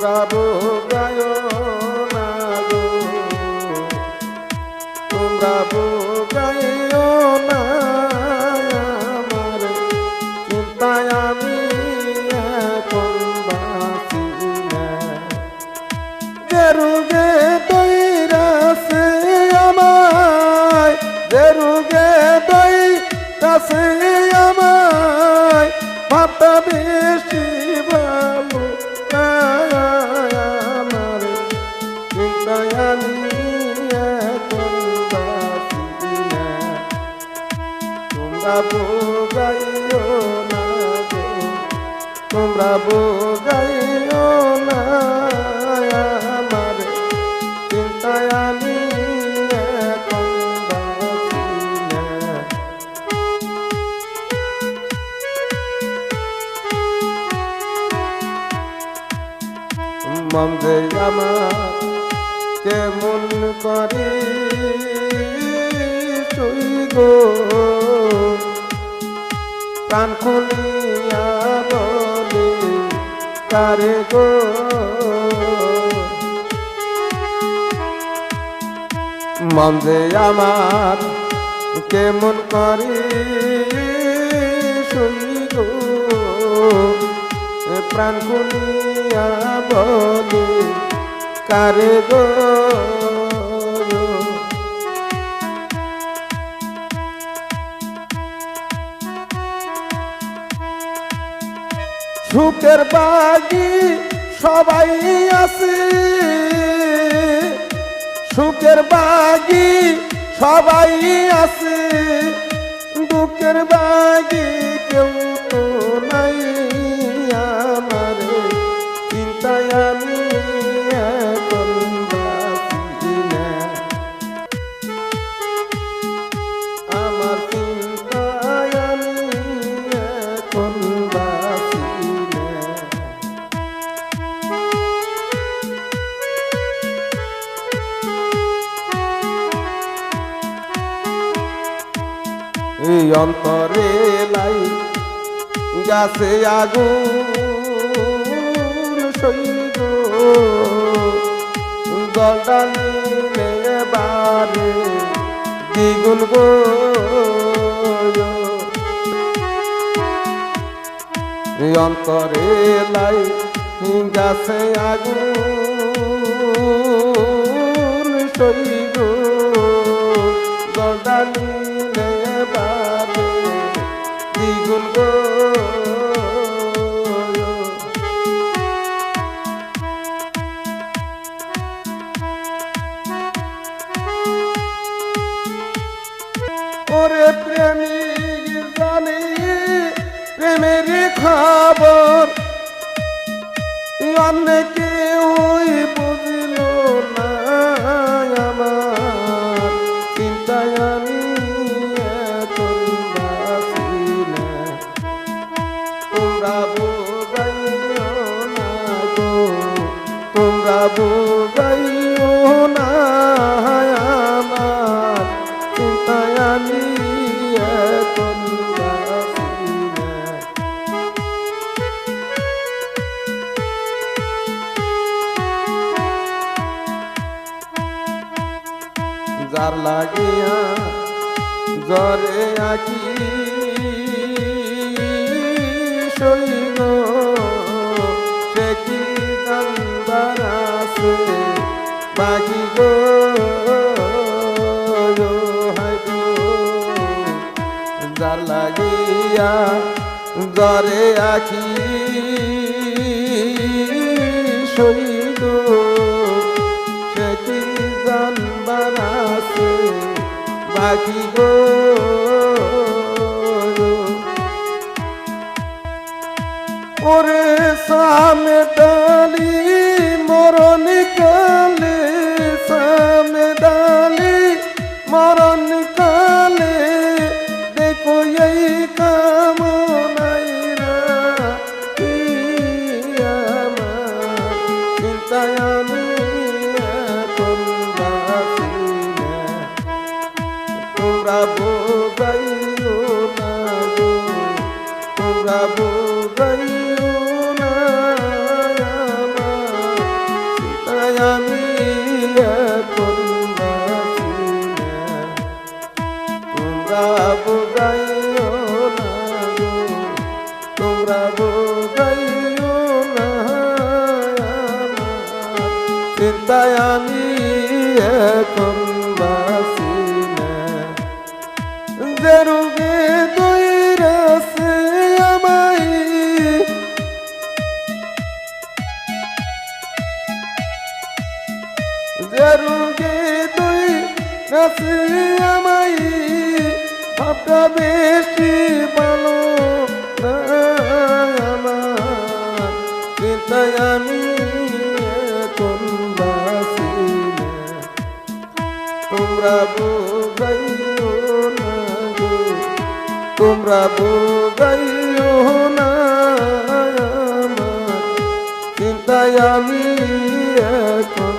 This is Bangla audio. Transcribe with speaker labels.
Speaker 1: তোমরা বোগায় না গো, তোমরা বোগাইও না আমার চিন্তায় আমি এখন বাঁচি না। যে রোগে দইরাছে আমায়, যে রোগে দইরাছে আমায়, ভাবটা বেশি ভালো না আমার চিন্তায় আমি এখন বাঁচি না। তোমরা বোগাইও না গো, তোমরা বোগাইও না আমার চিন্তায় আমি এখন বাঁচি না। মন যে আমার কেমন করে তুই গো, প্রাণ খুলিয়া বলে কারে গো। মন যে আমার কেমন করে তুই গো, প্রাণ খুলিয়া বলে কারে গো। সুখের বাগি সবাই আছে, সুখের বাগি সবাই আছে, দুঃখের বাগি কেউ তো নাই আমার চিন্তায় আমি এখন বাঁচি না। আমার চিন্তায় আমি এখন বাঁচি না। এই অন্তরে লাই গাছে আগুন সইগ জলডালি বারে দ্বিগুণ গো। এই অন্তরে লাই গাছে আগুন সইগ জলডালি বারে দ্বিগুণ গো। ওরে প্রেমিক জানি প্রেমের খবর, অনেকে ওই বুঝল না আমার চিন্তায় আমি এখন বাঁচি না। তোমরা বোগাইও না গো, তোমরা বোগাইও না আমার চিন্তায় আমি এখন বাঁচি না। যার লাগিয়া জ্বরে আঁকি সইগ সে কি জানবার আছে বাকি গো। যার লাগিয়া জ্বরে আঁকি সইগ সে কি জানবার আছে বাকি গো। ওরে সামনে ডালি মরণ কালে, সামনে ডালি মরণ কালে দেখো এই কামনাইরা আমার চিন্তায় আমি এখন বাঁচি না। তোমরা বোগাইও না গো, তোমরা বোগাইও না আমার তোমরা বোঝাইও না চিন্তায় আমি এখন বাসি না যে রোগে দইরাছে আমায় যে রোগে দইরাছে আমায় ভাবটা বেশি ভালো না আমার চিন্তায় আমি এখন বাসি না তোমরা বোঝাইও না গো তোমরা বোঝাইও না আমার চিন্তায় আমি এখন